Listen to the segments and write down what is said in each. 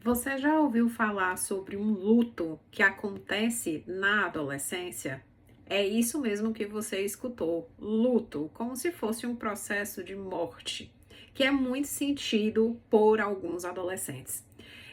Você já ouviu falar sobre um luto que acontece na adolescência? É isso mesmo que você escutou, luto, como se fosse um processo de morte, que é muito sentido por alguns adolescentes.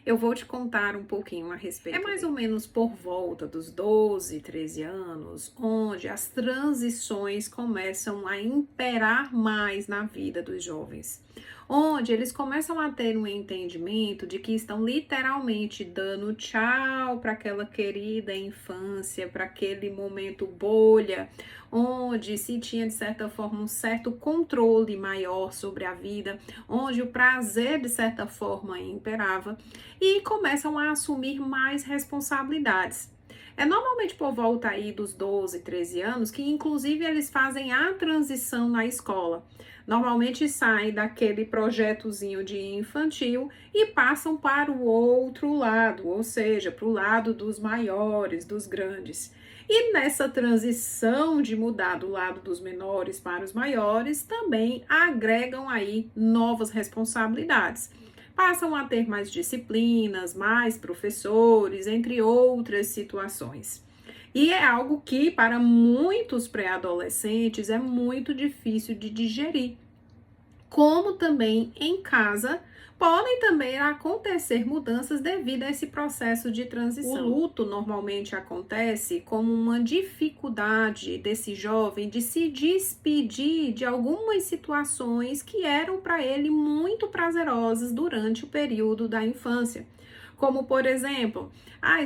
Eu vou te contar um pouquinho a respeito. É mais ou menos por volta dos 12, 13 anos, onde as transições começam a imperar mais na vida dos jovens, onde eles começam a ter um entendimento de que estão literalmente dando tchau para aquela querida infância, para aquele momento bolha, onde se tinha de certa forma um certo controle maior sobre a vida, onde o prazer de certa forma imperava e começam a assumir mais responsabilidades. É normalmente por volta aí dos 12, 13 anos que inclusive eles fazem a transição na escola. Normalmente saem daquele projetozinho de infantil e passam para o outro lado, ou seja, para o lado dos maiores, dos grandes. E nessa transição de mudar do lado dos menores para os maiores, também agregam aí novas responsabilidades. Passam a ter mais disciplinas, mais professores, entre outras situações. E é algo que, para muitos pré-adolescentes, é muito difícil de digerir. Como também em casa, podem também acontecer mudanças devido a esse processo de transição. O luto normalmente acontece como uma dificuldade desse jovem de se despedir de algumas situações que eram para ele muito prazerosas durante o período da infância. Como, por exemplo,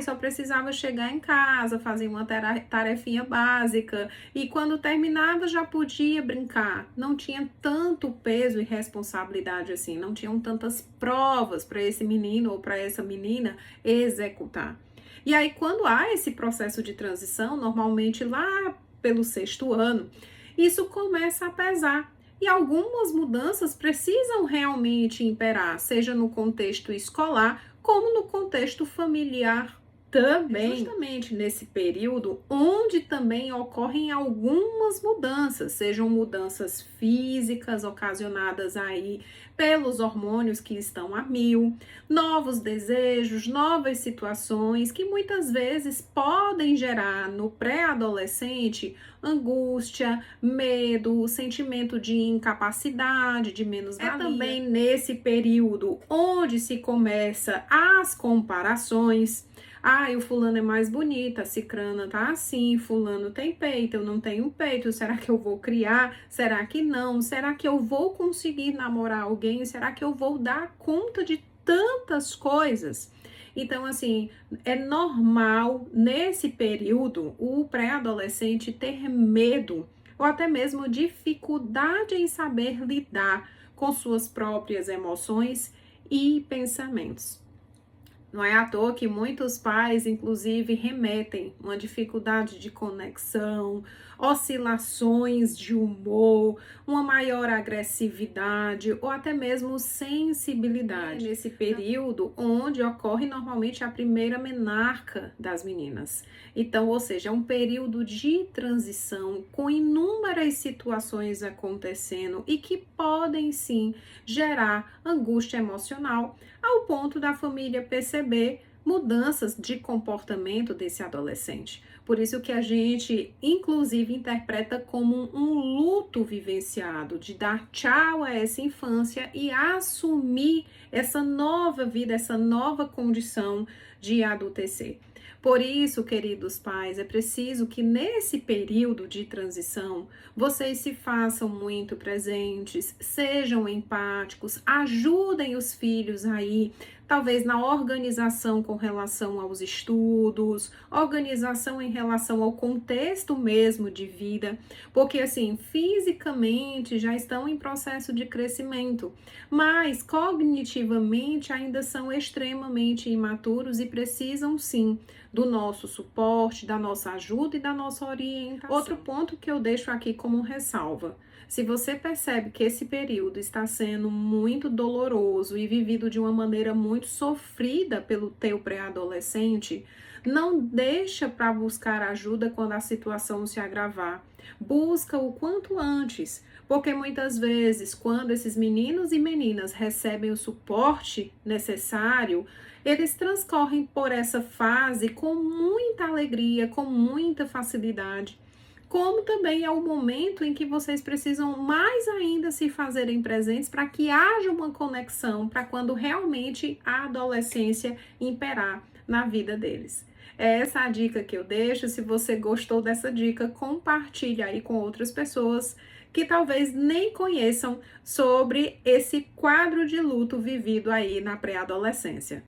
só precisava chegar em casa, fazer uma tarefinha básica e quando terminava já podia brincar. Não tinha tanto peso e responsabilidade assim, não tinham tantas provas para esse menino ou para essa menina executar. E aí, quando há esse processo de transição, normalmente lá pelo sexto ano, isso começa a pesar. E algumas mudanças precisam realmente imperar, seja no contexto escolar, como no contexto familiar também. É justamente nesse período onde também ocorrem algumas mudanças, sejam mudanças físicas ocasionadas aí pelos hormônios que estão a mil, novos desejos, novas situações que muitas vezes podem gerar no pré-adolescente angústia, medo, sentimento de incapacidade, de menos-valia. É também nesse período onde se começa as comparações. O fulano é mais bonita, a cicrana tá assim, fulano tem peito, eu não tenho peito, será que eu vou criar? Será que não? Será que eu vou conseguir namorar alguém? Será que eu vou dar conta de tantas coisas? Então, assim, é normal nesse período o pré-adolescente ter medo ou até mesmo dificuldade em saber lidar com suas próprias emoções e pensamentos. Não é à toa que muitos pais, inclusive, remetem uma dificuldade de conexão, oscilações de humor, uma maior agressividade ou até mesmo sensibilidade. É nesse período onde ocorre normalmente a primeira menarca das meninas. Então, ou seja, é um período de transição com inúmeras situações acontecendo e que podem sim gerar angústia emocional ao ponto da família perceber mudanças de comportamento desse adolescente. Por isso que a gente, inclusive, interpreta como um luto vivenciado, de dar tchau a essa infância e assumir essa nova vida, essa nova condição de adultecer. Por isso, queridos pais, é preciso que nesse período de transição vocês se façam muito presentes, sejam empáticos, ajudem os filhos aí, talvez na organização com relação aos estudos, organização em relação ao contexto mesmo de vida, porque assim, fisicamente já estão em processo de crescimento, mas cognitivamente ainda são extremamente imaturos e precisam sim do nosso suporte, da nossa ajuda e da nossa orientação. Outro ponto que eu deixo aqui como ressalva: se você percebe que esse período está sendo muito doloroso e vivido de uma maneira muito sofrida pelo teu pré-adolescente, não deixa para buscar ajuda quando a situação se agravar. Busca o quanto antes, porque muitas vezes, quando esses meninos e meninas recebem o suporte necessário, eles transcorrem por essa fase com muita alegria, com muita facilidade, como também é o momento em que vocês precisam mais ainda se fazerem presentes para que haja uma conexão para quando realmente a adolescência imperar na vida deles. É essa a dica que eu deixo. Se você gostou dessa dica, compartilhe aí com outras pessoas que talvez nem conheçam sobre esse quadro de luto vivido aí na pré-adolescência.